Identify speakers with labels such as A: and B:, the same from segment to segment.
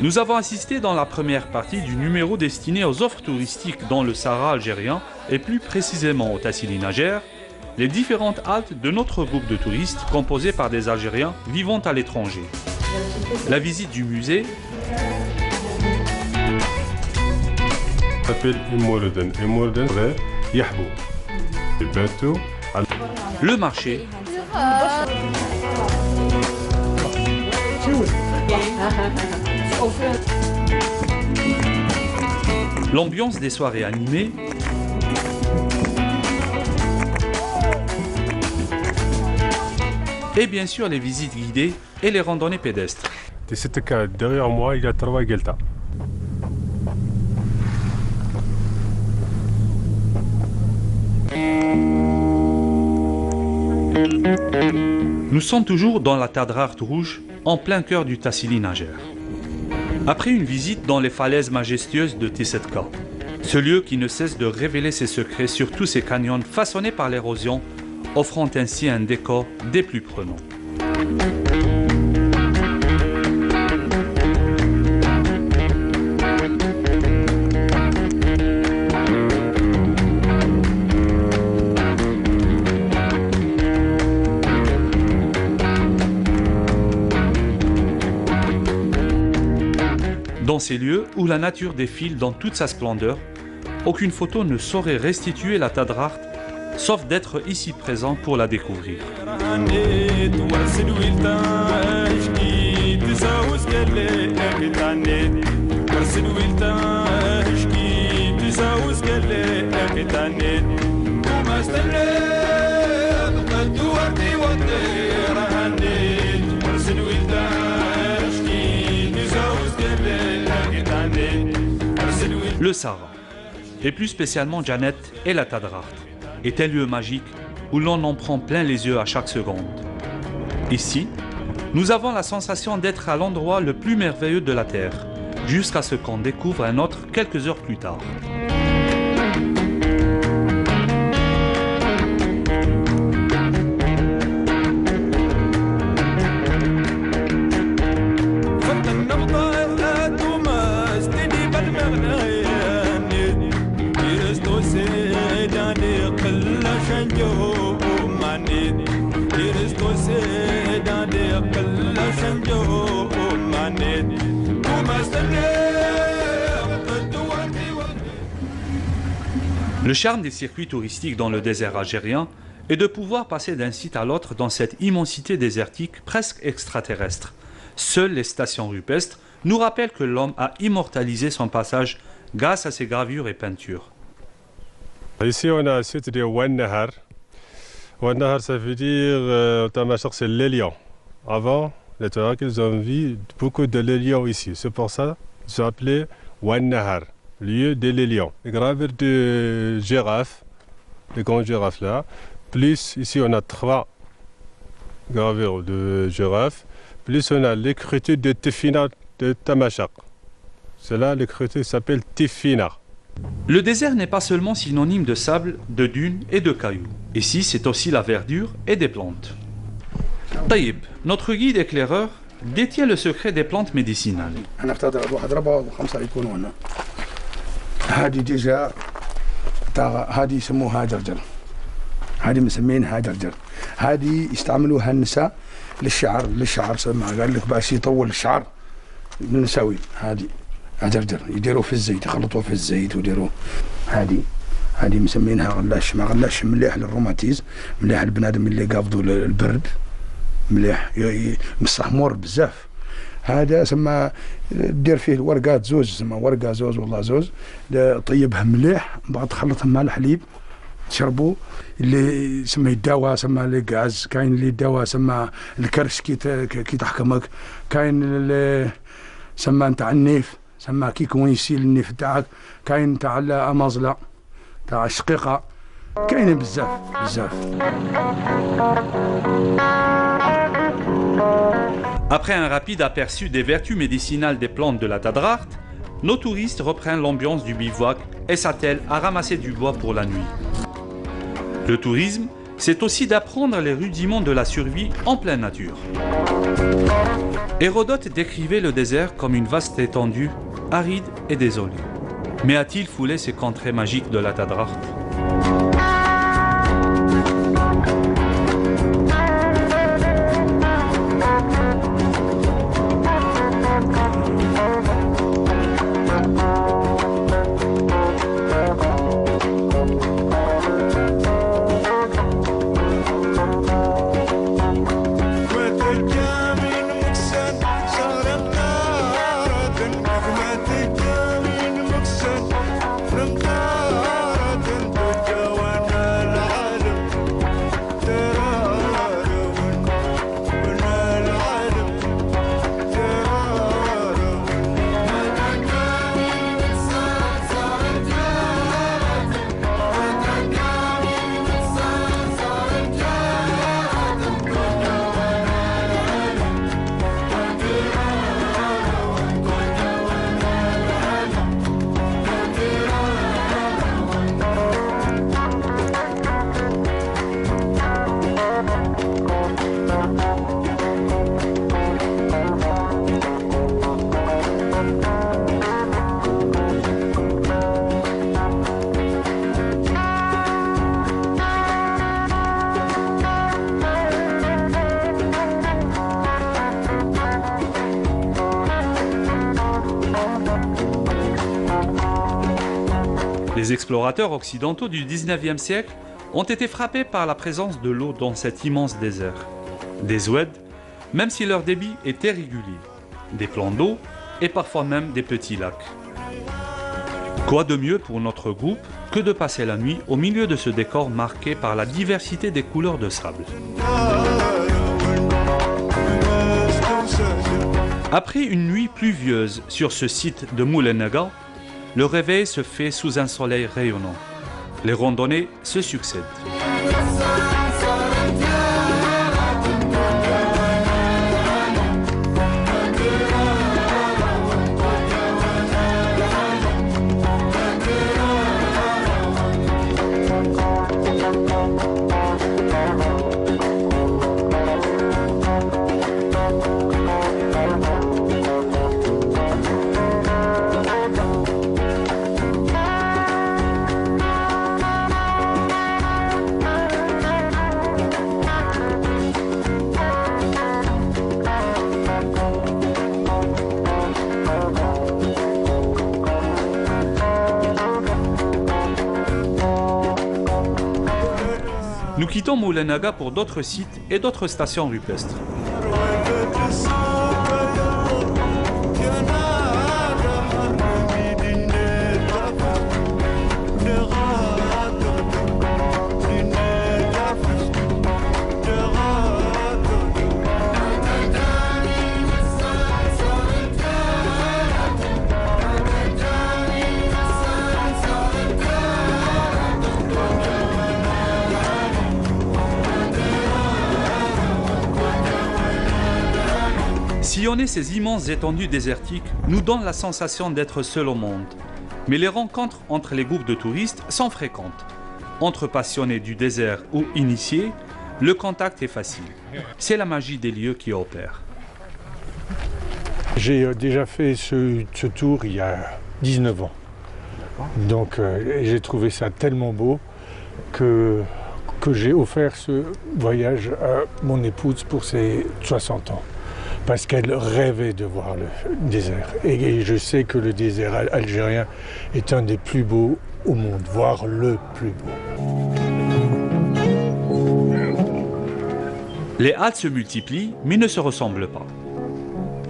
A: Nous avons assisté dans la première partie du numéro destiné aux offres touristiques dans le Sahara algérien et plus précisément au Tassili Najer, les différentes haltes de notre groupe de touristes composé par des Algériens vivant à l'étranger. La visite du musée, le marché, l'ambiance des soirées animées, et bien sûr les visites guidées et les randonnées pédestres.
B: Derrière moi, il y a trois Gelta.
A: Nous sommes toujours dans la Tadrart rouge, en plein cœur du Tassili Najer. Après une visite dans les falaises majestueuses de Tissetka, ce lieu qui ne cesse de révéler ses secrets sur tous ses canyons façonnés par l'érosion, offrant ainsi un décor des plus prenants. Dans ces lieux où la nature défile dans toute sa splendeur, aucune photo ne saurait restituer la Tadrart, sauf d'être ici présent pour la découvrir. Le Sahara, et plus spécialement Janet et la Tadrart, est un lieu magique où l'on en prend plein les yeux à chaque seconde. Ici, nous avons la sensation d'être à l'endroit le plus merveilleux de la Terre, jusqu'à ce qu'on découvre un autre quelques heures plus tard. Le charme des circuits touristiques dans le désert algérien est de pouvoir passer d'un site à l'autre dans cette immensité désertique presque extraterrestre. Seules les stations rupestres nous rappellent que l'homme a immortalisé son passage grâce à ses gravures et peintures.
B: Ici, on a un site de Oued Nahar. Oued Nahar, ça veut dire c'est les lions. Avant, les Touaregs, ils ont vu beaucoup de lions ici. C'est pour ça qu'ils ont appelé Oued Nahar, lieu des lions. Les gravures de girafes, les grandes girafes là. Plus, ici, on a 3 gravures de girafes. Plus, on a l'écriture de Tifina de Tamashaq. C'est là l'écriture s'appelle Tifina.
A: Le désert n'est pas seulement synonyme de sable, de dunes et de cailloux. Ici, c'est aussi la verdure et des plantes. Taïb, notre guide éclaireur, détient le secret des plantes médicinales.
C: جرجر يديروا في الزيت يخلطوه في الزيت ويديروا هذه مسمينها غلاش ما غلاش مليح للروماتيزم مليح البنادم اللي قابضوا البرد مليح مستحمر بزاف هذا سما دير فيه ورقات زوز سما ورقه زوز والله زوز طيبها مليح بعد تخلطهم مع الحليب تشربوا اللي سما يداوى سما اللي غاز كاين اللي يداوى سما الكرش كي تحكمك كاين اللي سما نتاع النيف سما كي كويسي النيف تاعك كاين تاع الامازله تاع الشقيقه كاين بزاف بزاف.
A: Après un rapide aperçu des vertus médicinales des plantes de la Tadrart, nos touristes reprennent l'ambiance du bivouac et s'attellent à ramasser du bois pour la nuit. Le tourisme, c'est aussi d'apprendre les rudiments de la survie en pleine nature. Hérodote décrivait le désert comme une vaste étendue, aride et désolée. Mais a-t-il foulé ces contrées magiques de la Tadrart? Les explorateurs occidentaux du 19e siècle ont été frappés par la présence de l'eau dans cet immense désert. Des oueds, même si leur débit était régulier, des plans d'eau et parfois même des petits lacs. Quoi de mieux pour notre groupe que de passer la nuit au milieu de ce décor marqué par la diversité des couleurs de sable. Après une nuit pluvieuse sur ce site de Moulenaga, le réveil se fait sous un soleil rayonnant. Les randonnées se succèdent. Nous quittons Moulenaga pour d'autres sites et d'autres stations rupestres. Sillonner ces immenses étendues désertiques nous donne la sensation d'être seul au monde. Mais les rencontres entre les groupes de touristes sont fréquentes. Entre passionnés du désert ou initiés, le contact est facile. C'est la magie des lieux qui opère.
D: J'ai déjà fait ce tour il y a 19 ans. Donc j'ai trouvé ça tellement beau que j'ai offert ce voyage à mon épouse pour ses 60 ans. Parce qu'elle rêvait de voir le désert. Et je sais que le désert algérien est un des plus beaux au monde, voire le plus beau.
A: Les haltes se multiplient, mais ne se ressemblent pas.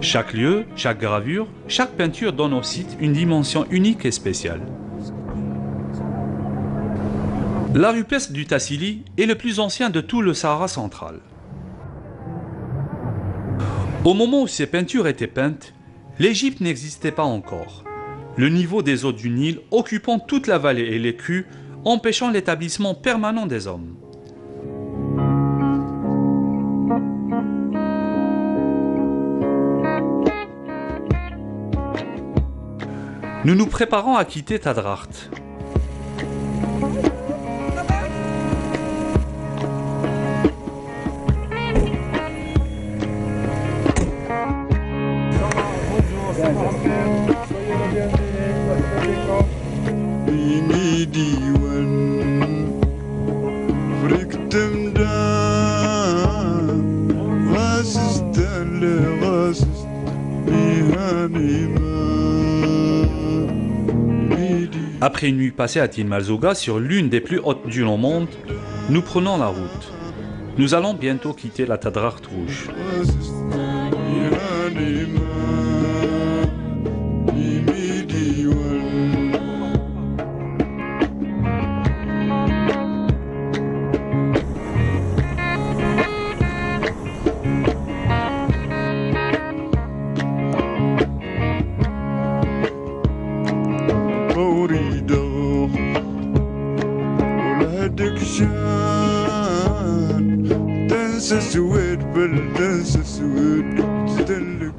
A: Chaque lieu, chaque gravure, chaque peinture donne au site une dimension unique et spéciale. La rupestre du Tassili est le plus ancien de tout le Sahara central. Au moment où ces peintures étaient peintes, l'Égypte n'existait pas encore. Le niveau des eaux du Nil occupant toute la vallée et les crues, empêchant l'établissement permanent des hommes. Nous nous préparons à quitter Tadrart. Après une nuit passée à Timbazouga sur l'une des plus hautes dunes au monde, nous prenons la route. Nous allons bientôt quitter la Tadrart rouge.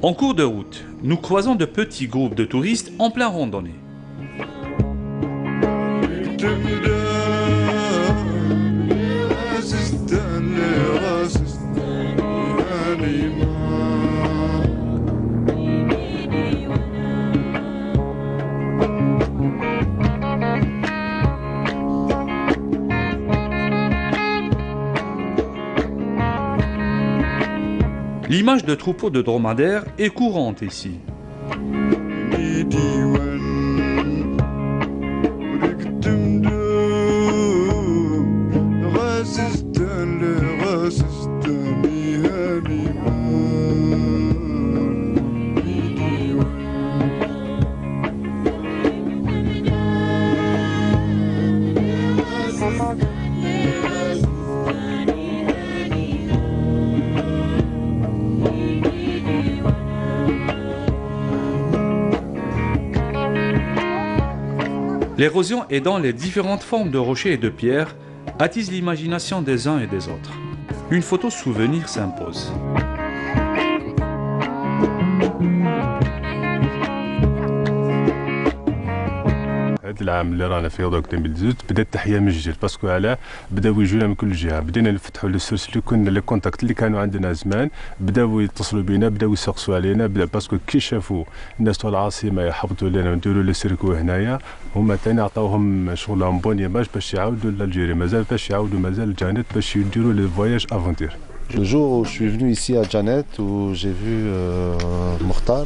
A: En cours de route, nous croisons de petits groupes de touristes en plein randonnée. L'image de troupeaux de dromadaires est courante ici. L'érosion aidant les différentes formes de rochers et de pierres attise l'imagination des uns et des autres. Une photo souvenir s'impose.
B: العام اللي رانا فيه دوك 2018 بدات التحيه من جديد باسكو علاه بداو يجونا من كل جهه بدينا نفتحوا لي سورس اللي كنا لي كونتاكت اللي كانوا عندنا زمان بداو يتصلوا بينا بداو يسقسوا علينا باسكو كي شافوا الناس تاع العاصمه يحبطوا لنا ونديروا لي سيركو هنايا هما ثاني عطاوهم شغلهم بون ايماج باش يعاودوا لالجيري مازال باش يعاودوا مازال جانت باش يديروا لي فواياج افونتير.
E: Le jour où je suis venu ici à Janet, où j'ai vu Mokhtar,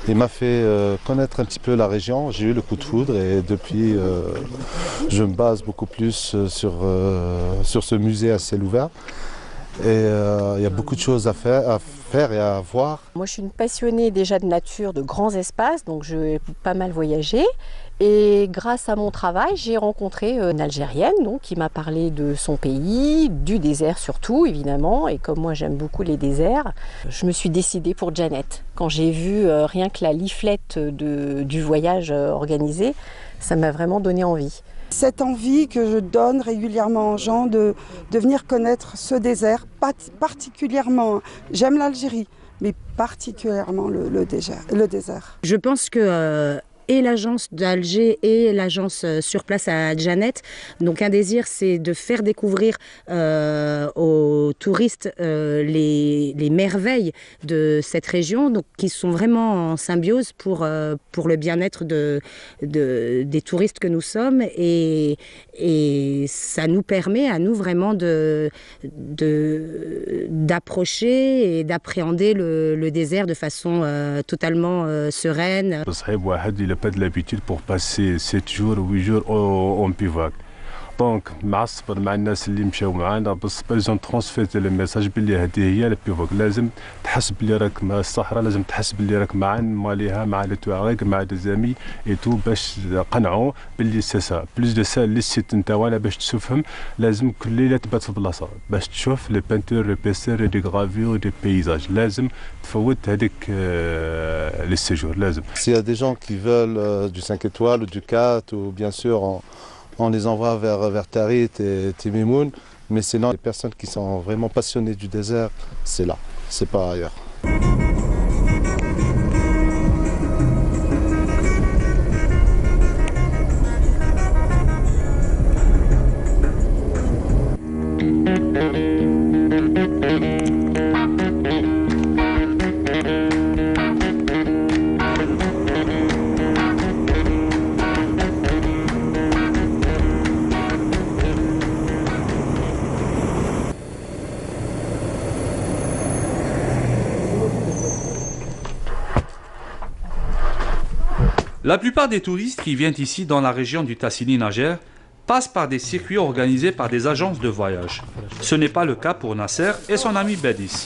E: il m'a fait connaître un petit peu la région. J'ai eu le coup de foudre et depuis, je me base beaucoup plus sur ce musée à ciel ouvert. Et il y a beaucoup de choses à faire et à voir.
F: Moi, je suis une passionnée déjà de nature, de grands espaces, donc j'ai pas mal voyagé. Et grâce à mon travail, j'ai rencontré une Algérienne donc, qui m'a parlé de son pays, du désert surtout évidemment. Et comme moi j'aime beaucoup les déserts, je me suis décidée pour Janet. Quand j'ai vu rien que la leaflet du voyage organisé, ça m'a vraiment donné envie.
G: Cette envie que je donne régulièrement aux gens de venir connaître ce désert, particulièrement, j'aime l'Algérie, mais particulièrement le désert.
H: Je pense que et l'agence d'Alger et l'agence sur place à Janet. Donc un désir, c'est de faire découvrir aux touristes les merveilles de cette région, donc qui sont vraiment en symbiose pour le bien-être des touristes que nous sommes. Et ça nous permet à nous vraiment d'approcher et d'appréhender le désert de façon totalement sereine.
B: Pas de l'habitude pour passer 7 jours ou 8 jours en bivouac. دونك مع الصبر مع الناس اللي مشاو معانا بالصبر لازم ترونسفيرتي لي ميساج بلي هذه هي البيفوك لازم تحس بلي راك مع الصحراء لازم تحس بلي راك مع ماليها مع لي تواريك مع دي زامي اي تو باش قنعوا بلي سي سا بلوس دو سا لي سيت نتاعنا باش تشوفهم لازم كل ليله تبات في البلاصه باش تشوف لي بانتور لي بيسير دي غرافيور دي بيزاج لازم تفوت هذيك لي سيجور لازم.
E: S'il y a des gens qui veulent du 5 étoiles ou du 4 ou bien sûr on les envoie vers Tarit et Timimoun, mais sinon les personnes qui sont vraiment passionnées du désert, c'est là, c'est pas ailleurs.
A: La plupart des touristes qui viennent ici dans la région du Tassili Najer passent par des circuits organisés par des agences de voyage. Ce n'est pas le cas pour Nasser et son ami Bedis,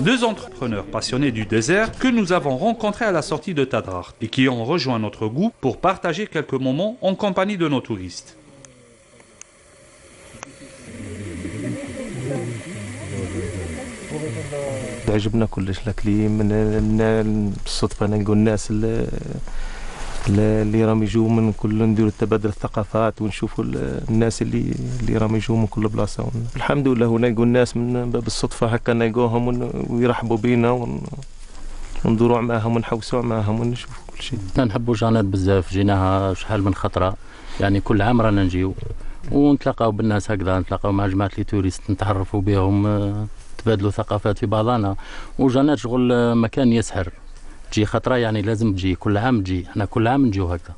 A: deux entrepreneurs passionnés du désert que nous avons rencontrés à la sortie de Tadrart et qui ont rejoint notre groupe pour partager quelques moments en compagnie de nos touristes.
I: عجبنا كلش الاكليم من الصدفه نلقوا الناس اللي راهم يجوا من كل نديروا تبادل الثقافات ونشوفوا الناس اللي راهم يجوا من كل بلاصه الحمد لله ونلقوا الناس من باب الصدفه هكا نلقوهم ويرحبوا بينا وندوروا معاهم ونحوسوا معاهم ونشوفوا كل شيء.
J: نحبوا جانات بزاف جيناها شحال من خطره يعني كل عام رانا نجيو ونتلاقاو بالناس هكذا نتلاقاو مع جماعه لي توريست نتعرفوا بهم تبادلوا ثقافات في بعضنا وجانات شغل مكان يسحر تجي خطره يعني لازم تجي كل عام تجي احنا كل عام نجيو هكذا.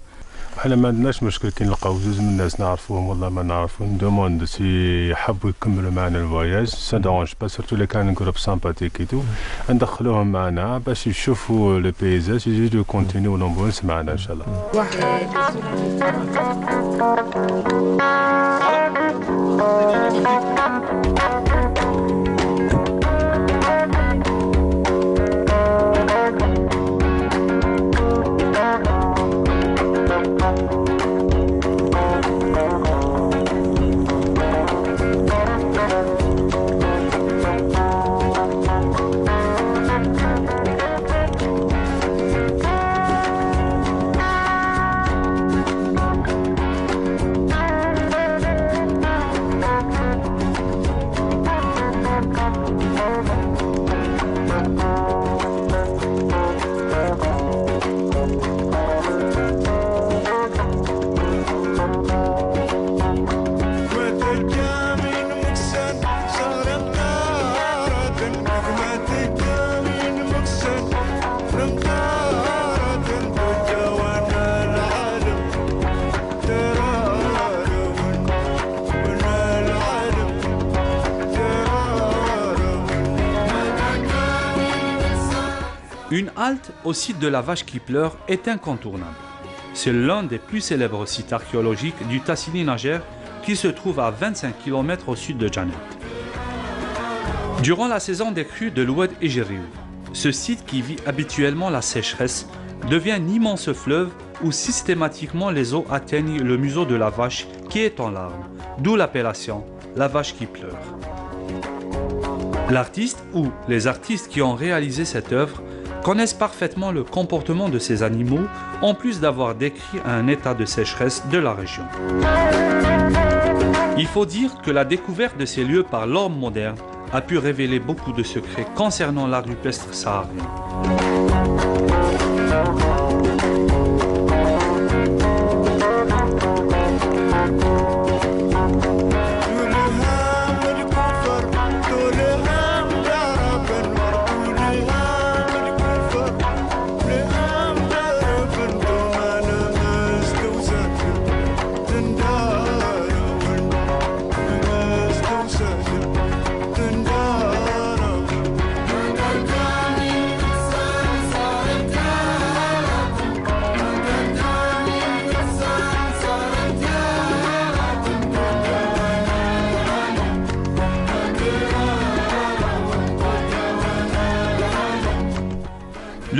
B: احنا ما عندناش مشكل كي نلقاو زوج من الناس نعرفوهم والله ما نعرفوهم ندوموند سي يحبوا يكملوا معنا الفواياج سا دونج با سورتو اللي كان جروب سامباتيك ايتو ندخلوهم معنا باش يشوفوا لو بيزاج يزيدوا كونتينيو لومبونس معنا ان شاء الله.
A: Une halte au site de la vache qui pleure est incontournable. C'est l'un des plus célèbres sites archéologiques du Tassili Najer qui se trouve à 25 km au sud de Janet. Durant la saison des crues de l'Oued Ejeriou, ce site qui vit habituellement la sécheresse devient un immense fleuve où systématiquement les eaux atteignent le museau de la vache qui est en larmes, d'où l'appellation la vache qui pleure. L'artiste ou les artistes qui ont réalisé cette œuvre connaissent parfaitement le comportement de ces animaux, en plus d'avoir décrit un état de sécheresse de la région. Il faut dire que la découverte de ces lieux par l'homme moderne a pu révéler beaucoup de secrets concernant l'art rupestre saharien.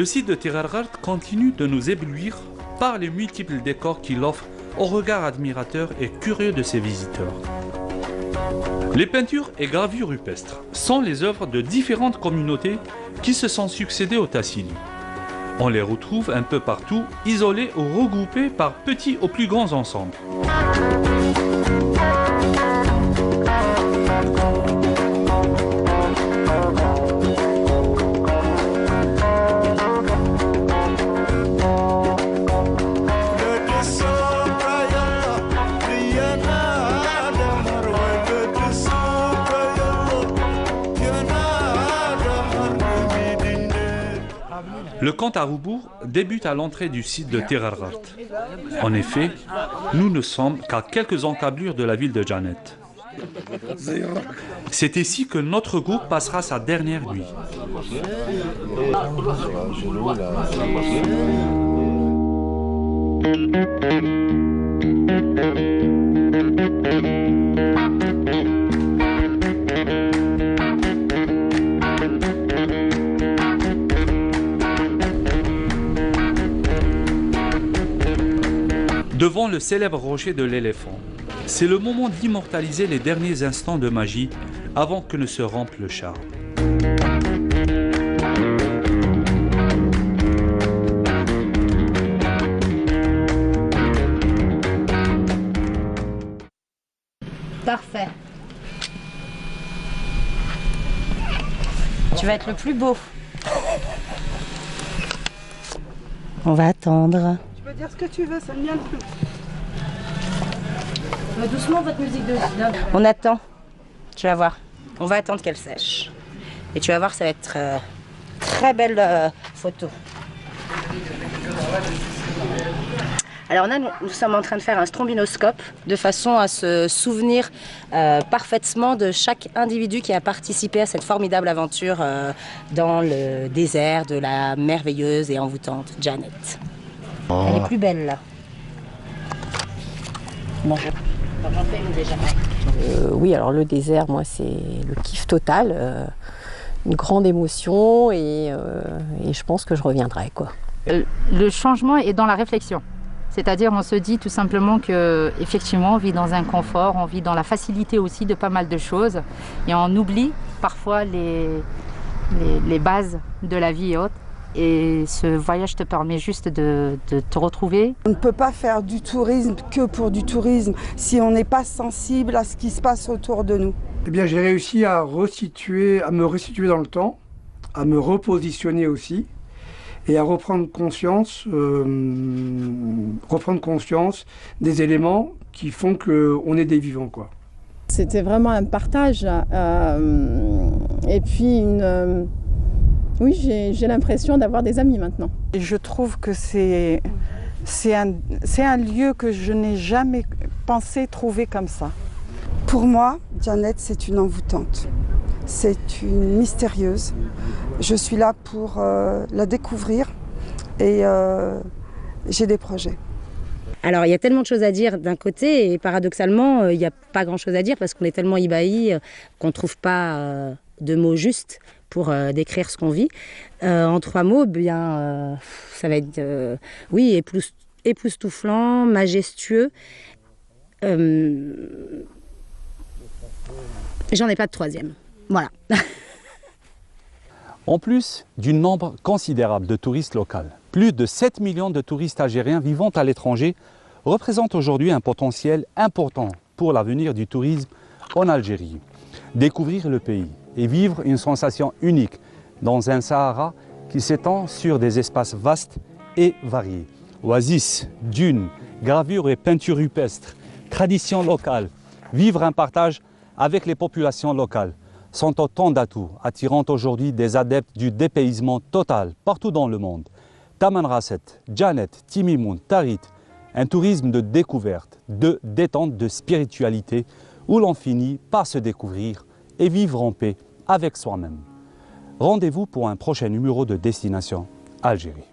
A: Le site de Tirargart continue de nous éblouir par les multiples décors qu'il offre au regard admirateur et curieux de ses visiteurs. Les peintures et gravures rupestres sont les œuvres de différentes communautés qui se sont succédées au Tassili. On les retrouve un peu partout, isolés ou regroupés par petits ou plus grands ensembles. Le compte à rebours débute à l'entrée du site de Tirargart. En effet, nous ne sommes qu'à quelques encablures de la ville de Janet. C'est ici que notre groupe passera sa dernière nuit. Devant le célèbre rocher de l'éléphant, c'est le moment d'immortaliser les derniers instants de magie avant que ne se rompe le charme.
H: Parfait. Tu vas être le plus beau. On va attendre.
G: Tu peux dire ce que tu veux, ça ne vient plus.
H: Doucement votre musique de... On attend. Tu vas voir. On va attendre qu'elle sèche. Et tu vas voir, ça va être très belle photo. Alors là, nous sommes en train de faire un strombinoscope de façon à se souvenir parfaitement de chaque individu qui a participé à cette formidable aventure dans le désert de la merveilleuse et envoûtante Janet. Oh. Elle est plus belle là. Bon, j'en fais une déjà.
F: Oui, alors le désert, moi, c'est le kiff total, une grande émotion et je pense que je reviendrai, quoi.
K: Le changement est dans la réflexion. C'est-à-dire, on se dit tout simplement qu'effectivement, on vit dans un confort, on vit dans la facilité aussi de pas mal de choses. Et on oublie parfois les bases de la vie et autres. Et ce voyage te permet juste de te retrouver.
G: On ne peut pas faire du tourisme que pour du tourisme si on n'est pas sensible à ce qui se passe autour de nous.
L: Eh bien, j'ai réussi à me resituer dans le temps, à me repositionner aussi. Et à reprendre conscience des éléments qui font qu'on est des vivants, quoi.
M: C'était vraiment un partage. Et puis, oui, j'ai l'impression d'avoir des amis maintenant.
G: Et je trouve que c'est un lieu que je n'ai jamais pensé trouver comme ça. Pour moi, Janet, c'est une envoûtante. C'est une mystérieuse. Je suis là pour la découvrir et j'ai des projets.
H: Alors il y a tellement de choses à dire d'un côté et paradoxalement il n'y a pas grand chose à dire parce qu'on est tellement ébahis qu'on ne trouve pas de mots justes pour décrire ce qu'on vit. En 3 mots, bien, ça va être oui, époustouflant, majestueux. J'en ai pas de 3e. Voilà.
A: En plus du nombre considérable de touristes locaux, plus de 7 millions de touristes algériens vivant à l'étranger représentent aujourd'hui un potentiel important pour l'avenir du tourisme en Algérie. Découvrir le pays et vivre une sensation unique dans un Sahara qui s'étend sur des espaces vastes et variés. Oasis, dunes, gravures et peintures rupestres, traditions locales, vivre un partage avec les populations locales sont autant d'atouts attirant aujourd'hui des adeptes du dépaysement total partout dans le monde. Tamanrasset, Janet, Timimoun, Tarit, un tourisme de découverte, de détente, de spiritualité où l'on finit par se découvrir et vivre en paix avec soi-même. Rendez-vous pour un prochain numéro de Destination Algérie.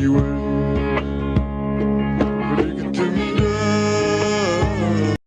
N: you were